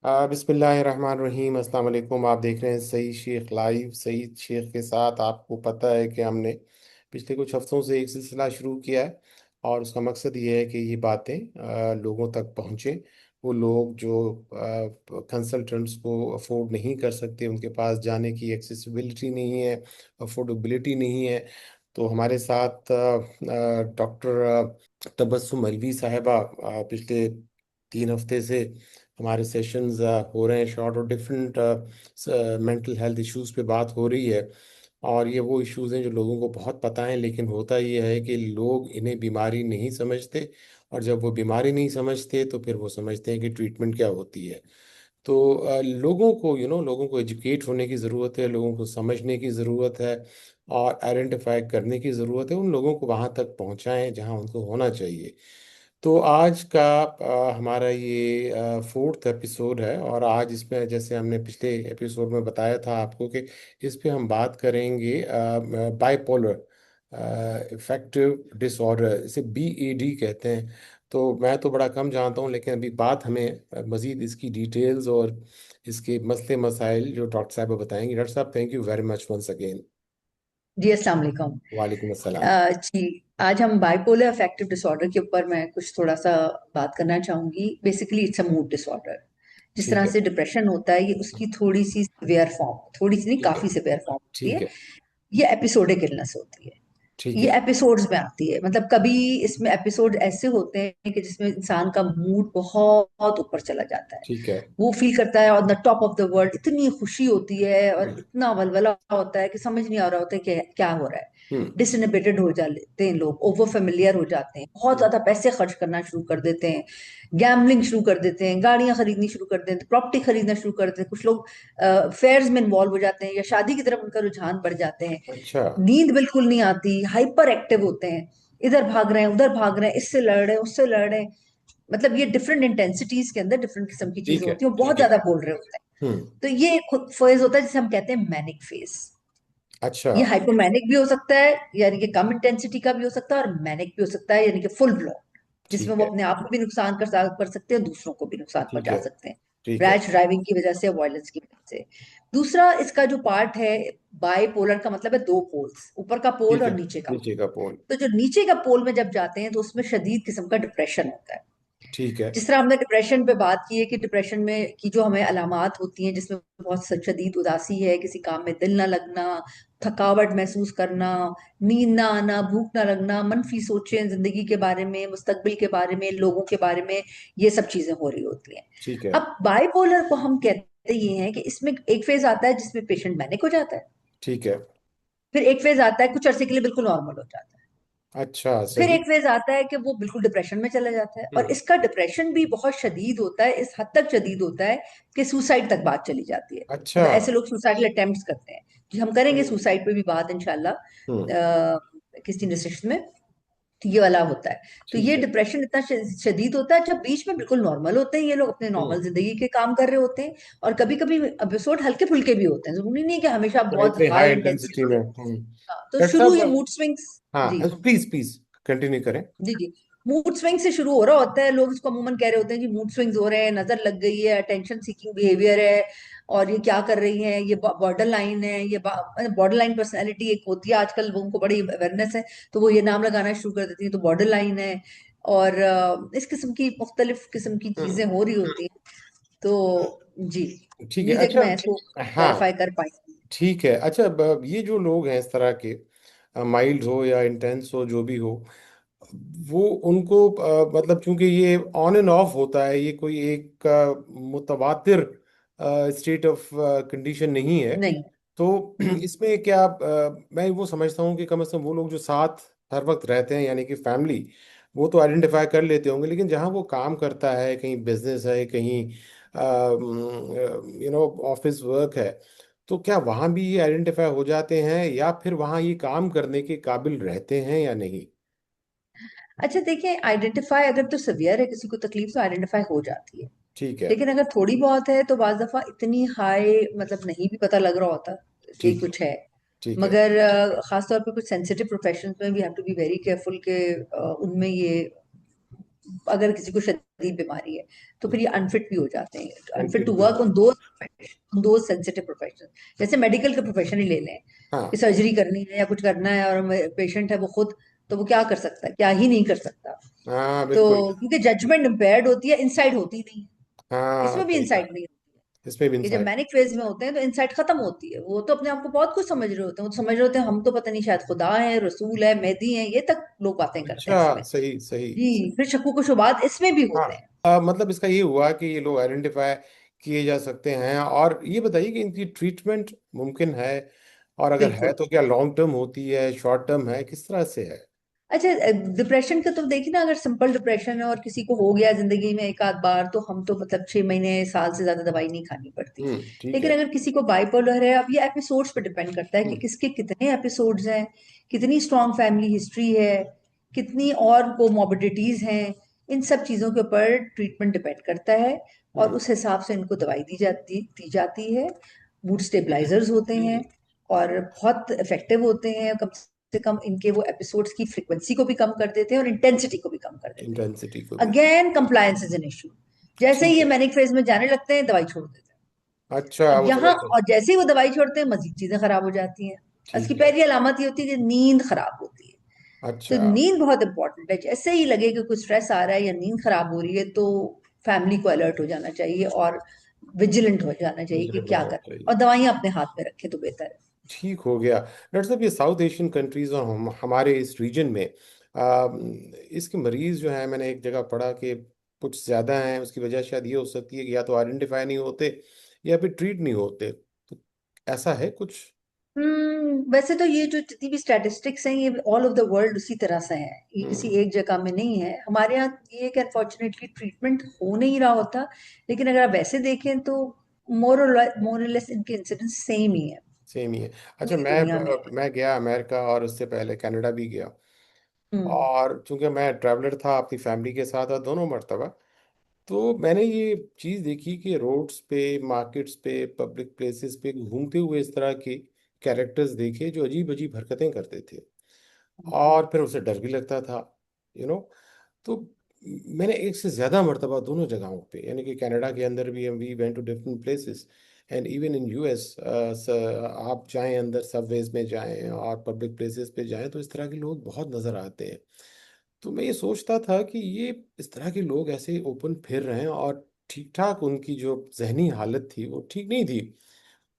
बिस्मिल्लाहिर्रहमानिर्रहीम। अस्सलाम वालेकुम। आप देख रहे हैं सईद शेख लाइव। सईद शेख के साथ आपको पता है कि हमने पिछले कुछ हफ्तों से एक सिलसिला शुरू किया है, और उसका मकसद ये है कि ये बातें लोगों तक पहुँचें। वो लोग जो कंसल्टेंट्स को अफोर्ड नहीं कर सकते, उनके पास जाने की एक्सेसिबिलिटी नहीं है, अफोर्डेबिलिटी नहीं है, तो हमारे साथ डॉक्टर तबस्सुम अलवी साहिबा पिछले 3 हफ्ते से हमारे सेशंस हो रहे हैं शॉर्ट, और डिफरेंट मेंटल हेल्थ इश्यूज पे बात हो रही है। और ये वो इश्यूज हैं जो लोगों को बहुत पता है, लेकिन होता ये है कि लोग इन्हें बीमारी नहीं समझते, और जब वो बीमारी नहीं समझते तो फिर वो समझते हैं कि ट्रीटमेंट क्या होती है। तो लोगों को लोगों को एजुकेट होने की ज़रूरत है, लोगों को समझने की ज़रूरत है, और आइडेंटिफाई करने की ज़रूरत है। उन लोगों को वहाँ तक पहुँचाएं जहाँ उनको होना चाहिए। तो आज का हमारा ये फोर्थ एपिसोड है, और आज इसमें जैसे हमने पिछले एपिसोड में बताया था आपको कि इस पे हम बात करेंगे बाइपोलर इफेक्टिव डिसऑर्डर, इसे बीईडी कहते हैं। तो मैं तो बड़ा कम जानता हूँ, लेकिन अभी बात हमें मज़ीद इसकी डिटेल्स और इसके मसले मसाइल जो डॉक्टर साहब बताएंगे। डॉक्टर साहब, thank you very much once again. जी अस्सलाम वालेकुम। वालेकुम अस्सलाम। जी, आज हम बाइपोलर अफेक्टिव डिसऑर्डर के ऊपर मैं कुछ थोड़ा सा बात करना चाहूंगी। Basically it's a mood disorder. जिस ठीक तरह है। से डिप्रेशन होता है, ये उसकी थोड़ी सी सिवियर फॉर्म, थोड़ी सी नहीं ठीक है। काफी सिवियर फॉर्म होती ठीक है। है। ये एपिसोडिक इलनेस होती है। ठीक ये है। एपिसोड्स में आती है, मतलब कभी इसमें एपिसोड ऐसे होते हैं कि जिसमें इंसान का मूड बहुत ऊपर चला जाता है। ठीक है। वो फील करता है on the top of the world, इतनी खुशी होती है और हम्म। इतना वलवला होता है कि समझ नहीं आ रहा होता है कि क्या हो रहा है। हम्म। डिसइनहिबिटेड हो जाते हैं लोग, ओवर फेमिलियर हो जाते हैं, बहुत हम्म। ज्यादा पैसे खर्च करना शुरू कर देते हैं, गैम्बलिंग शुरू कर देते हैं, गाड़ियां खरीदनी शुरू कर देते हैं, प्रॉपर्टी खरीदना शुरू कर देते हैं। कुछ लोग फेयर्स में इन्वॉल्व हो जाते हैं या शादी की तरफ उनका रुझान बढ़ जाते हैं। अच्छा। नींद बिल्कुल नहीं आती, हाइपर एक्टिव होते हैं, इधर भाग रहे हैं उधर भाग रहे हैं, इससे लड़ रहे हैं उससे लड़ रहे हैं। मतलब ये डिफरेंट इंटेंसिटीज के अंदर डिफरेंट किस्म की चीजें ठीक है। होती हैं, वो बहुत ठीक है। ज्यादा बोल रहे होते हैं। हम्म। तो ये खुद फेज होता है जिसे हम कहते हैं मैनिक फेज। अच्छा। ये हाइपोमैनिक भी हो सकता है, यानी कि कम इंटेंसिटी का भी हो सकता है, और मैनिक भी हो सकता है, यानी कि फुल ब्लो, जिसमें ठीक वो है। अपने आप को भी नुकसान कर सकते हैं और दूसरों को भी नुकसान ठीक पहुंचा है। सकते हैं, ठीक है। रैश ड्राइविंग की वजह से, वायलेंस की वजह से। दूसरा इसका जो पार्ट है, बाइपोलर का मतलब है दो पोल्स, ऊपर का पोल ठीक और है। नीचे का नीचे पोल। का पोल। तो जो नीचे का पोल में जब जाते हैं तो उसमें शदीद किस्म का डिप्रेशन होता है। ठीक है। जिस तरह हमने डिप्रेशन पे बात की है कि डिप्रेशन में की जो हमें अलामात होती हैं, जिसमें बहुत शदीद उदासी है, किसी काम में दिल ना लगना, थकावट महसूस करना, नींद ना आना, भूख ना लगना, मनफी सोचें जिंदगी के बारे में, मुस्तकबिल के बारे में, लोगों के बारे में, ये सब चीजें हो रही होती हैं। ठीक है। अब बाइपोलर को हम कहते ये हैं कि इसमें एक फेज आता है जिसमें पेशेंट मैनिक हो जाता है, ठीक है। फिर एक फेज आता है कुछ अरसे के लिए बिल्कुल नॉर्मल हो जाता है, अच्छा, फिर सही। एक फेज आता है कि वो बिल्कुल डिप्रेशन में चला जाता है। और हम्म। इसका डिप्रेशन भी बहुत शदीद होता है, इस हद तक शदीद होता है कि सुसाइड तक बात चली जाती है। अच्छा। मतलब ऐसे लोग सुसाइडल अटेम्प्ट्स करते हैं, कि हम करेंगे हम्म। सुसाइड पे भी बात इंशाल्लाह हम्म। किसी डिस्कशन में। तो ये वाला होता है। तो ठीक ये है। डिप्रेशन इतना शदीद होता है जब बीच में बिल्कुल नॉर्मल होते हैं, ये लोग अपने हम्म। नॉर्मल जिंदगी के काम कर रहे होते हैं। और कभी कभी एपिसोड हल्के फुल्के भी होते हैं, जरूरी नहीं है कि हमेशा कहीं बहुत पे हाई हाई इंटेंसिटी इंटेंसिटी में। हो। हाँ, तो डॉक्टर शुरू ये साहब। Mood swings. जी हाँ, प्लीज प्लीज कंटिन्यू करें। जी जी, मूड स्विंग से शुरू हो रहा होता है। लोग इसको अमूमन कह रहे होते हैं जी मूड स्विंग्स हो रहे हैं, नजर लग गई है, अटेंशन सीकिंग बिहेवियर है, और ये क्या कर रही है, ये बॉर्डर लाइन है, ये बॉर्डर लाइन पर्सनैलिटी एक होती है, आजकल लोगों को बड़ी अवेयरनेस है, तो वो ये नाम लगाना शुरू कर देती है, तो बॉर्डर लाइन है। और इस किस्म की मुख्तलिफ किस्म की चीजें हो रही होती हैं। तो जी, ठीक है। उम्मीद है कि अच्छा। मैं इसको हाँ। क्लैरिफाई कर पाई। ठीक है। अच्छा, ये जो लोग हैं इस तरह के, माइल्ड हो या इंटेंस हो जो भी हो, वो उनको मतलब चूंकि ये ऑन एंड ऑफ होता है, ये कोई एक मुतवातिर स्टेट ऑफ कंडीशन नहीं है। नहीं। तो हम्म। इसमें क्या मैं वो समझता हूँ कि कम से कम वो लोग जो साथ हर वक्त रहते हैं, यानी कि फैमिली, वो तो आइडेंटिफाई कर लेते होंगे, लेकिन जहाँ वो काम करता है, कहीं बिजनेस है, कहीं ऑफिस वर्क है, तो क्या वहाँ भी ये आइडेंटिफाई हो जाते हैं, या फिर वहाँ ये काम करने के काबिल रहते हैं या नहीं? अच्छा देखिए, आइडेंटिफाई अगर तो सिवियर है किसी को तकलीफ तो आइडेंटिफाई हो जाती है। ठीक है। लेकिन अगर थोड़ी बहुत है तो बाज दफा इतनी हाई मतलब नहीं भी पता लग रहा होता कि ठीक है। कुछ है। ठीक है। मगर खास तौर पे कुछ sensitive professions we have to be very वेरी केयरफुल के उनमें ये अगर किसी को शदीद बीमारी है तो फिर ये अनफिट भी हो जाते हैं, अनफिट अनफिट टू भी वर्क हो। ऑन दो सेंसिटिव प्रोफेशन। जैसे मेडिकल के प्रोफेशन ही ले लें कि हाँ सर्जरी करनी है या कुछ करना है और पेशेंट है वो खुद, तो वो क्या कर सकता है, क्या ही नहीं कर सकता। हाँ तो बिल्कुल। क्योंकि जजमेंट इम्पेयर्ड होती है, इंसाइट होती नहीं है। हाँ इसमें भी सही इंसाइट कहा। नहीं होती है। इसमें भी ये जब इंसाइट। मैनिक फेज में होते हैं तो इंसाइट खत्म होती है, वो तो अपने आप को बहुत कुछ समझ रहे होते हैं, वो तो समझ रहे होते हैं हम तो पता नहीं शायद खुदा है, रसूल है, मेहदी है, ये तक लोग बातें करते हैं अच्छा इसमें। सही सही। जी, फिर शक्कू को शुबात इसमें भी हाँ होते हैं। मतलब इसका ये हुआ कि ये लोग आइडेंटिफाई किए जा सकते हैं, और ये बताइए कि इनकी ट्रीटमेंट मुमकिन है, और अगर है बिल्कुल। तो क्या लॉन्ग टर्म होती है, शॉर्ट टर्म है, किस तरह से है? अच्छा, डिप्रेशन का तो देखिए ना, अगर सिंपल डिप्रेशन है और किसी को हो गया जिंदगी में एक आध बार, तो हम तो मतलब 6 महीने साल से ज्यादा दवाई नहीं खानी पड़ती। ठीक लेकिन है। अगर किसी को बाइपोलर है, अब ये एपिसोड्स पे डिपेंड करता है कि हम्म। किसके कितने एपिसोड्स हैं, कितनी स्ट्रॉन्ग फैमिली हिस्ट्री है, कितनी और कोमोबिडिटीज हैं। इन सब चीजों के ऊपर ट्रीटमेंट डिपेंड करता है, और हम्म। उस हिसाब से इनको दवाई दी जाती है। मूड स्टेबलाइजर्स होते हैं और बहुत इफेक्टिव होते हैं, कम से कम इनके वो एपिसोड्स की फ्रिक्वेंसी को भी कम कर देते हैं और इंटेंसिटी को भी कम कर देते हैं। इंटेंसिटी को भी। Again compliance is an issue. जैसे ही ठीक ये है। मैनिक फेज में जाने लगते हैं दवाई छोड़ देते हैं। अच्छा अब वो यहाँ, समझते हैं। और जैसे ही वो दवाई छोड़ते हैं मजीद चीजें खराब हो जाती हैं। इसकी ठीक है। पहली अलामत ये होती है कि नींद खराब होती है। तो अच्छा। नींद बहुत इंपॉर्टेंट है, जैसे ही लगे कि कुछ स्ट्रेस आ रहा है या नींद खराब हो रही है तो फैमिली को अलर्ट हो जाना चाहिए और विजिलेंट हो जाना चाहिए कि विजिलेंट क्या होना करें, और चाहिए। दवाइयां अपने हाथ में रखें तो बेहतर है। ठीक हो गया डॉक्टर साहब। ये साउथ एशियन कंट्रीज और हमारे इस रीजन में इसके मरीज जो है, मैंने एक जगह पढ़ा कि कुछ ज़्यादा हैं। उसकी वजह शायद ये हो सकती है कि या तो आइडेंटिफाई नहीं होते या फिर ट्रीट नहीं होते, तो ऐसा है कुछ? वैसे तो ये जो जितनी भी स्टैटिस्टिक्स हैं ये ऑल ओवर द वर्ल्ड उसी तरह से हैं, ये किसी हम्म। एक जगह में नहीं है। हमारे यहाँ ये कि अनफॉर्चुनेटली ट्रीटमेंट हो नहीं रहा होता। लेकिन अगर आप वैसे देखें तो मोर और लेस इनके इंसिडेंस सेम ही है सेम ही है। अच्छा पूरी दुनिया में। मैं गया अमेरिका, और उससे पहले कनाडा भी गया। हम्म। और चूंकि मैं ट्रैवलर था अपनी फैमिली के साथ, और दोनों मर्तबा तो मैंने ये चीज़ देखी कि रोड्स पे, मार्केट्स पे, पब्लिक प्लेसेस पे घूमते हुए इस तरह के कैरेक्टर्स देखे जो अजीब अजीब हरकतें करते थे, और फिर उसे डर भी लगता था, यू नो। तो मैंने एक से ज़्यादा मर्तबा दोनों जगहों पे, यानी कि कनाडा के अंदर भी we went to different places, and even in US, आप जाएं अंदर, सबवेज में जाएं और पब्लिक प्लेसेस पे जाएं, तो इस तरह के लोग बहुत नज़र आते हैं। तो मैं ये सोचता था कि ये इस तरह के लोग ऐसे ओपन फिर रहे हैं, और ठीक ठाक उनकी जो जहनी हालत थी वो ठीक नहीं थी,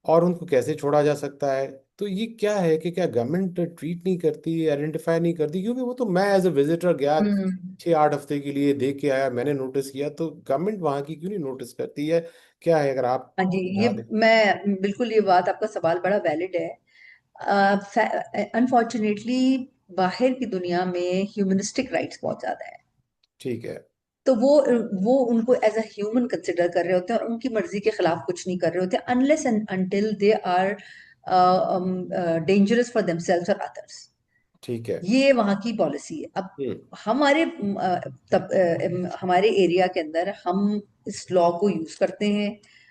और उनको कैसे छोड़ा जा सकता है? तो ये क्या है कि क्या गवर्नमेंट ट्रीट नहीं करती, आइडेंटिफाई नहीं करती? क्योंकि वो तो मैं एज ए विजिटर गया, हम्म। 6-8 हफ्ते के लिए देख के आया, मैंने नोटिस किया, तो गवर्नमेंट वहाँ की क्यों नहीं नोटिस करती है? क्या है, अगर आप हाँ जी, ये समझा दें। मैं बिल्कुल, ये बात आपका सवाल बड़ा वैलिड है। अनफॉर्चुनेटली बाहर की दुनिया में ह्यूमनिस्टिक राइट्स बहुत ज्यादा है। ठीक है। तो वो उनको एज अ ह्यूमन कंसिडर कर रहे होते हैं और उनकी मर्जी के खिलाफ कुछ नहीं कर रहे होते, unless and until they are dangerous for themselves और अदर्स। ठीक है। ये वहाँ की पॉलिसी है। अब हम्म। हमारे हमारे एरिया के अंदर हम इस लॉ को यूज करते हैं।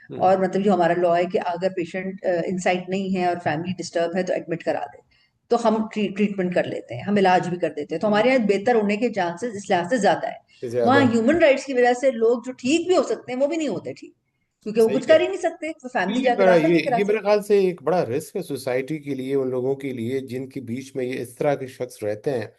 हम्म। और मतलब जो हमारा लॉ है कि अगर पेशेंट इंसाइट नहीं है और फैमिली डिस्टर्ब है तो एडमिट करा दे, तो हम ट्रीटमेंट कर लेते हैं, हम इलाज भी कर देते हैं, तो हमारे यहाँ बेहतर होने के चांसेस इस लिहाज से ज्यादा है। वहाँ ज्यादा। ह्यूमन राइट्स की वजह से लोग जो ठीक भी हो सकते हैं वो भी नहीं होते ठीक, क्योंकि वो सही कुछ है। कर ही नहीं सकते, वो फैमिली ये जाके बड़ा दाखिल नहीं करा ये मेरे सकती। ख्याल से एक बड़ा रिस्क है सोसाइटी के लिए, उन लोगों के लिए जिनके बीच में ये इस तरह के शख्स रहते हैं,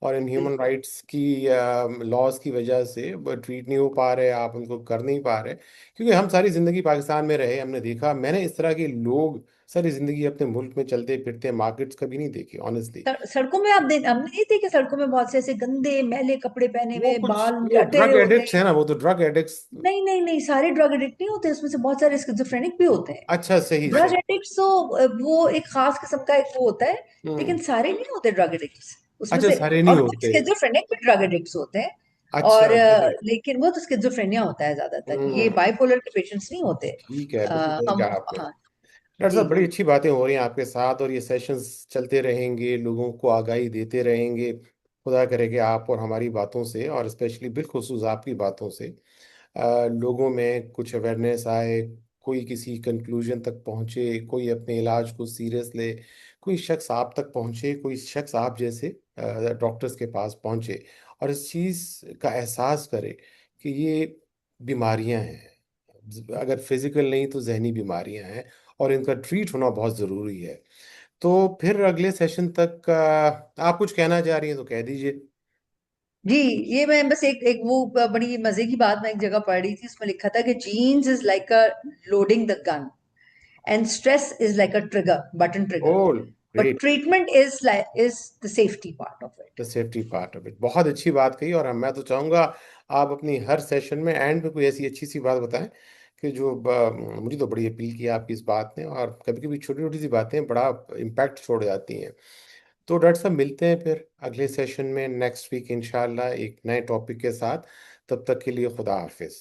और इन ह्यूमन बिल्कुल। राइट्स की लॉज की वजह से ट्रीट नहीं हो पा रहे, आप उनको कर नहीं पा रहे। क्योंकि हम सारी ज़िंदगी पाकिस्तान में रहे, हमने देखा, मैंने इस तरह के लोग सारी ज़िंदगी अपने मुल्क में चलते फिरते मार्केट्स कभी नहीं देखे ऑनेस्टली। सड़कों में आप देख, हमने नहीं देखे सड़कों में बहुत से ऐसे गंदे मैले कपड़े पहने वो हुए, कुछ बाल उनके वो अटे हुए ड्रग होते एडिक्ट्स हैं। है ना, वो तो ड्रग एडिक्ट्स। नहीं नहीं नहीं, सारे ड्रग एडिक्ट नहीं होते, उसमें से बहुत सारे स्किज़ोफ्रेनिक भी होते हैं। अच्छा सही ड्रग सही। एडिक्ट्स तो वो एक खास किस्म का एक वो होता है। लेकिन हम्म। सारे नहीं होते ड्रग एडिक्ट्स उसमें अच्छा से। सारे नहीं और कुछ होते। स्किज़ोफ्रेनिक भी ड्रग एडिक्ट्स होते हैं। और अच्छा सही। लेकिन वो तो स्किज़ोफ्रेनिया होता है ज्यादातर, ये हम्म। बाइपोलर के पेशेंट्स नहीं होते। ठीक है, बिल्कुल सही हम, कहा आपने। हाँ। डॉक्टर जी। साहब बड़ी अच्छी बातें हो रही हैं आपके साथ, और ये सेशंस चलते रहेंगे, लोगों को आगाही देते रहेंगे। खुदा करे कि आप और हमारी बातों से, और स्पेशली बिलखुसूस आपकी बातों से, लोगों में कुछ अवेयरनेस आए, कोई किसी कंक्लूजन तक पहुंचे, कोई अपने इलाज को सीरियस ले, कोई शख्स आप तक पहुंचे, कोई शख्स आप जैसे डॉक्टर्स के पास पहुंचे, और इस चीज़ का एहसास करे कि ये बीमारियां हैं, अगर फिजिकल नहीं तो जहनी बीमारियां हैं, और इनका ट्रीट होना बहुत ज़रूरी है। तो फिर अगले सेशन तक आप कुछ कहना चाह रही हैं तो कह दीजिए। जी, ये मैं बस एक एक वो बड़ी मजे की बात मैं एक जगह पढ़ रही थी, उसमें लिखा था कि genes is like a loading the gun and stress is like a trigger, button trigger, all but great. Treatment is the safety part of the it. Safety part of it, बहुत अच्छी बात कही। और मैं तो चाहूंगा आप अपनी हर सेशन में एंड पे कोई ऐसी अच्छी सी बात बताएं कि जो मुझे तो बड़ी अपील की आपकी इस बात ने, और कभी कभी छोटी छोटी सी बातें बड़ा इम्पैक्ट छोड़ जाती हैं। तो डॉक्टर साहब मिलते हैं फिर अगले सेशन में नेक्स्ट वीक इंशाल्लाह एक नए टॉपिक के साथ। तब तक के लिए खुदा हाफिज।